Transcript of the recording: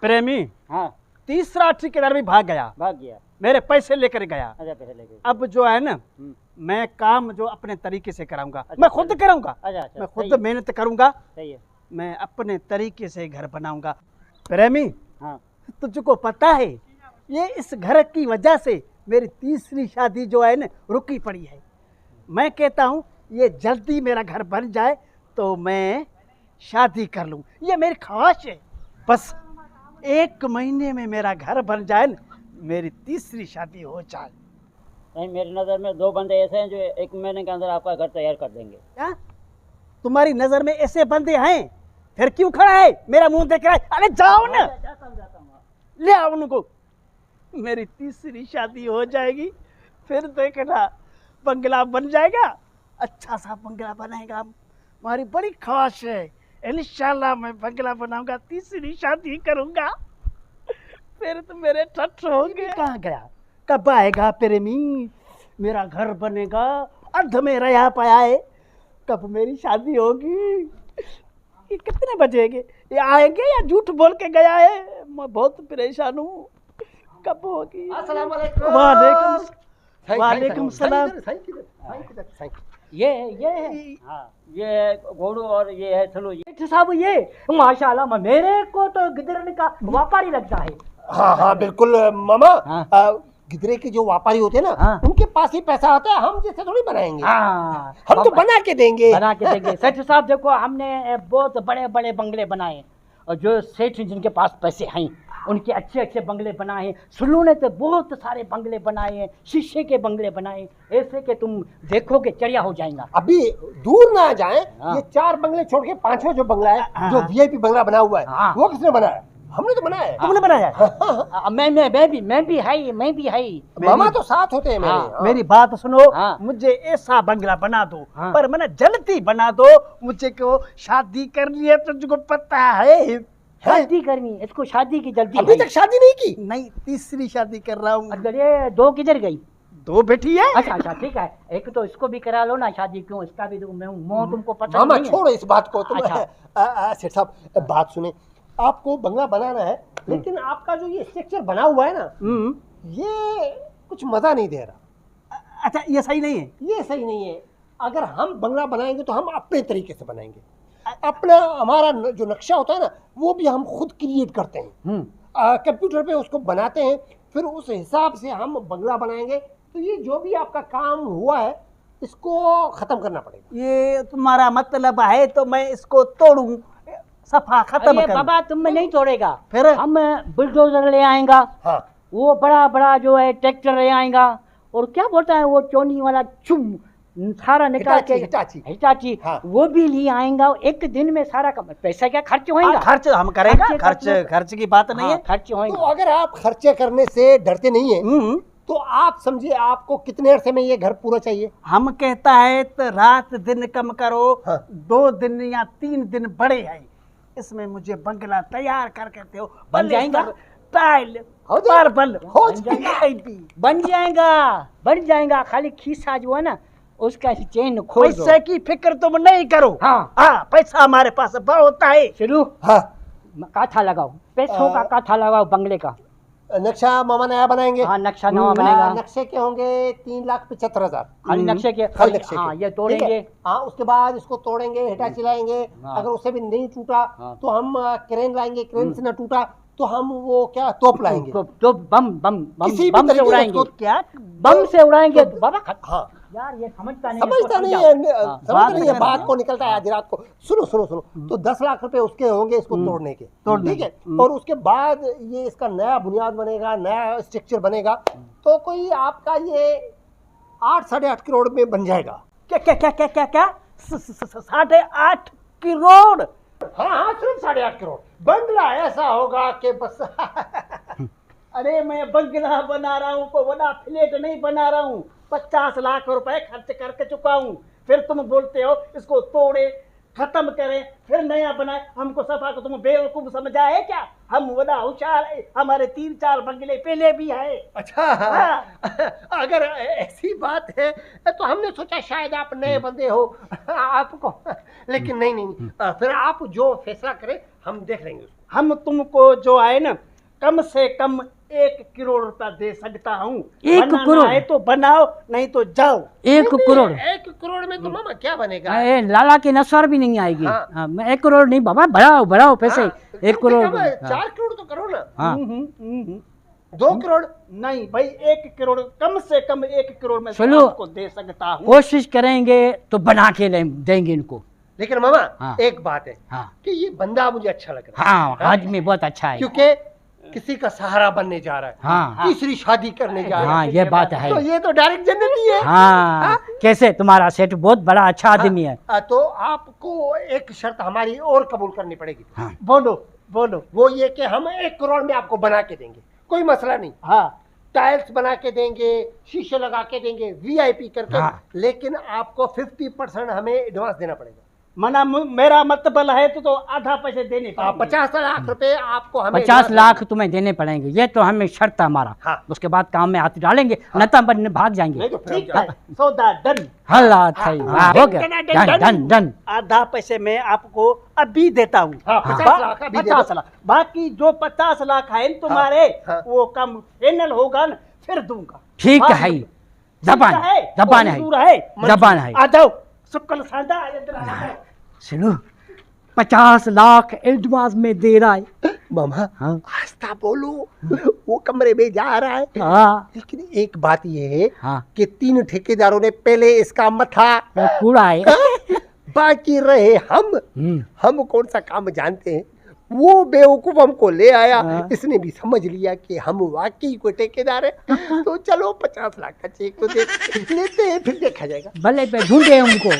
प्रेमी। हाँ। तीसरा ठेकेदार भी भाग गया, मेरे पैसे लेकर गया। अच्छा, पैसे लेके। अब जो है ना, मैं काम जो अपने तरीके से कराऊंगा। अच्छा, मैं खुद कराऊंगा। अच्छा, मैं खुद मेहनत करूंगा। सही है। मैं अपने तरीके से घर बनाऊंगा। प्रेमी, हाँ। तुझको पता है ये इस घर की वजह से मेरी तीसरी शादी जो है ना रुकी पड़ी है। मैं कहता हूँ ये जल्दी मेरा घर बन जाए तो मैं शादी कर लूँ, ये मेरी ख्वाहिश है। बस 1 महीने में मेरा घर बन जाए ना, मेरी तीसरी शादी हो जाए। नहीं, मेरी नज़र में 2 बंदे ऐसे हैं जो 1 महीने के अंदर आपका घर तैयार कर देंगे। क्या तुम्हारी नजर में ऐसे बंदे हैं? फिर क्यों खड़ा है, मेरा मुंह देख रहा है? अरे जाओ ना, ले आओ उनको। मेरी तीसरी शादी हो जाएगी, फिर देखना बंगला बन जाएगा, अच्छा सा बंगला बनाएगा। हमारी बड़ी ख्वाहिश है, इंशाल्लाह मैं बंगला बनाऊंगा, तीसरी शादी करूंगा, फिर तो मेरे ठट्ठ होंगे। कहाँ गया, कब आएगा प्रेमी? मेरा घर बनेगा, अर्ध में रहा पाया है, कब मेरी शादी होगी? ये कितने बजेंगे? ये आएंगे या झूठ बोल के गया है? मैं बहुत परेशान हूँ, कब होगी? वालेकुम सलाम। ये है। हाँ, ये है घोड़ू और ये है थलू। ये साहब, ये माशाल्लाह मेरे को तो गिदरन का व्यापारी लगता है। हाँ हाँ बिल्कुल मामा। हाँ। गिदरे के जो व्यापारी होते हैं ना, हाँ। उनके पास ही पैसा आता है, हम जैसे थोड़ी बनाएंगे। हाँ, हम तो बना के देंगे। सेठ साहब देखो, हमने बहुत बड़े बड़े बंगले बनाए, और जो सेठ जिनके पास पैसे हैं उनके अच्छे अच्छे बंगले बनाए हैं। सुल्लू ने तो बहुत सारे बंगले बनाए हैं, शीशे के बंगले बनाए, ऐसे कि तुम देखोगे चढ़िया हो जाएगा। अभी दूर ना जाए। हाँ। ये 4 बंगले छोड़ के 5वां जो बंगला है, जो वीआईपी बंगला बना हुआ है, हाँ। वो किसने बनाया? हमने तो बनाया है। तुमने बनाया है? मैं भी है। मामा तो साथ होते हैं मेरे। हाँ। हाँ। मेरी बात सुनो। हाँ। मुझे ऐसा बंगला बना दो। हाँ। पर मैंने जल्दी बना दो, मुझे को शादी करनी है, तुझको पता है। शादी करनी, इसको शादी की जल्दी अभी है। तक शादी नहीं की? नहीं, तीसरी शादी कर रहा हूँ। अरे 2 किधर गई? 2 बेटी है। अच्छा ठीक है, एक तो इसको भी करा लो ना शादी, क्यों इसका भी तो मैं तुमको पता मामा नहीं है। छोड़ो इस बात को तुम। अच्छा। सेठ साहब बात सुने, आपको बंगला बनाना है, लेकिन आपका जो ये स्ट्रक्चर बना हुआ है ना, ये कुछ मजा नहीं दे रहा। अच्छा, ये सही नहीं है? ये सही नहीं है। अगर हम बंगला बनाएंगे तो हम अपने तरीके से बनाएंगे। अपना हमारा जो नक्शा होता है ना, वो भी हम खुद क्रिएट करते हैं, कंप्यूटर पे उसको बनाते हैं, फिर उस हिसाब से हम बंगला बनाएंगे। तो ये जो भी आपका काम हुआ है, इसको खत्म करना पड़ेगा। ये तुम्हारा मतलब है तो मैं इसको तोड़ूं, सफा खत्म अरे करूं? बाबा, तुम नहीं तोड़ेगा, फिर हम बुलडोजर ले आएगा। हाँ। वो बड़ा बड़ा जो है ट्रैक्टर ले आएगा, और क्या बोलता है वो चोनी वाला, चुम सारा निकाल के, हिटाची। हाँ। वो भी ले आएगा। 1 दिन में सारा काम। पैसा क्या खर्च होएगा? खर्च हम करेंगे, खर्च की बात नहीं है। खर्च होएगा। तो अगर आप खर्चे करने से डरते नहीं है, तो आप समझिए आपको कितने अरसे में ये घर पूरा चाहिए? हम कहता है तो रात दिन कम करो। हाँ। 2 दिन या 3 दिन बड़े हैं, इसमें मुझे बंगला तैयार कर कहते हो। बन जाएगा? टाइल, हो जाएगा? मार्बल हो बन जाएगा। खाली खीसा जो है ना, उसका चेन खोल दो। पैसे की फिक्र तुम नहीं करो। हाँ। पैसा हमारे पास बहुत होता है। शुरू। हाँ। काथा लगाओ, पैसों का काथा लगाओ बंगले का। नक्शा मामा नया बनाएंगे। हाँ, नक्शा नया बनेगा। नक्शे के होंगे 3,75,000 खाली नक्शे के। खाली नक्शे हाँ, के। ये तोड़ेंगे। हाँ, उसके बाद इसको तोड़ेंगे, हिटा चिलाएंगे। हाँ। अगर उससे भी नहीं टूटा हाँ। तो हम क्रेन लाएंगे, क्रेन से ना टूटा तो हम वो क्या तोप लाएंगे, तो बम किसी भी बम से तरीके से उड़ाएंगे। उसको क्या बम से उड़ाएंगे बाबा। हाँ। यार ये समझता नहीं समझता नहीं है, समझ नहीं है बात को, निकलता है आधी रात को। सुनो तो 10 लाख रुपए उसके होंगे इसको तोड़ने के, ठीक है। और उसके बाद ये इसका नया बुनियाद बनेगा, नया स्ट्रक्चर बनेगा, तो कोई आपका ये 8-8.5 करोड़ में बन जाएगा। क्या 8.5 करोड़? हाँ, सिर्फ 8.5 करोड़। बंगला ऐसा होगा कि बस अरे मैं बंगला बना रहा हूँ, कोई बड़ा फ्लैट नहीं बना रहा हूँ। 50 लाख रुपए खर्च करके चुका हूँ, फिर तुम बोलते हो इसको तोड़े, खत्म करें, फिर नया बनाए। हमको सफा को तुम बेवकूफ समझा है क्या? हम बड़ा होशियार है, हमारे 3-4 बंगले पहले भी है। अच्छा। अगर ऐसी बात है तो हमने सोचा शायद आप नए बंदे हो आपको, लेकिन नहीं, फिर आप जो फैसला करें हम देख लेंगे उसको। हम तुमको जो है ना कम से कम 1 करोड़ रुपया दे सकता हूँ। 1 बनाना करोड़? है तो बनाओ, नहीं तो जाओ। 1 करोड़? 1 करोड़ में तो मामा क्या बनेगा? लाला की नस्वार भी नहीं आएगी। हाँ। हाँ, मैं 1 करोड़ नहीं बाबा, बढ़ाओ पैसे। हाँ, 1 करोड़। 4 करोड़ तो करो ना। हाँ। 2 करोड़? नहीं भाई, 1 करोड़, कम से कम 1 करोड़ में चलो। आपको दे सकता हूँ। कोशिश करेंगे तो बना के देंगे इनको। लेकिन मामा हाँ। एक बात है हाँ कि ये बंदा मुझे अच्छा लग रहा हाँ, आदमी बहुत अच्छा है। क्योंकि किसी का सहारा बनने जा रहा है, हाँ। तीसरी शादी करने जा रहा हाँ, है, ये बात है। तो ये तो डायरेक्ट जन्नती है। हाँ, कैसे तुम्हारा सेठ बहुत बड़ा अच्छा आदमी है। तो आपको एक शर्त हमारी और कबूल करनी पड़ेगी। हाँ। बोलो बोलो। वो ये कि हम 1 करोड़ में आपको बना के देंगे, कोई मसला नहीं। हाँ, टाइल्स बना के देंगे, शीशे लगा के देंगे, वीआईपी करके। हाँ। लेकिन आपको 50% हमें एडवांस देना पड़ेगा। मना मेरा मतलब है तो आधा पैसे देने पड़ेंगे। 50 लाख रुपए आपको हमें 50 एडवांस लाख तुम्हें देने पड़ेंगे, ये तो हमें शर्त है हमारा। हाँ। उसके बाद काम में हाथ डालेंगे, न तो हम भाग जाएंगे। नहीं तो फिर ठीक हम है, सौदा डन। हल्ला थई, वाह, हो गया। Done done done. आधा पैसे मैं आपको अभी देता हूँ। हाँ, 50 लाख अभी दे दो। 50 लाख, बाकी जो 50 लाख है न तुम्हारे, हाँ। वो कम फाइनल होगा न फिर दूंगा। ठीक हाँ, है, ठीक जबान है, जबान मंजूर है, है। जबान है। आ जाओ, शुक्ल सादा इधर आ जाओ। सुनो, 50 लाख एडवांस में दे रहा है। मामा हाँ। आस्ता बोलो, वो कमरे में जा रहा है। हाँ लेकिन एक बात ये है हाँ, कि 3 ठेकेदारों ने पहले इसका मथा, वो कूड़ा है। बाकी रहे हम कौन सा काम जानते हैं। वो बेवकूफ हमको ले आया, हाँ। इसने भी समझ लिया कि हम वाकई कोई ठेकेदार है। तो चलो 50 लाख का चेक तो लेते हैं, फिर देखा जाएगा। भले पे ढूंढे हमको।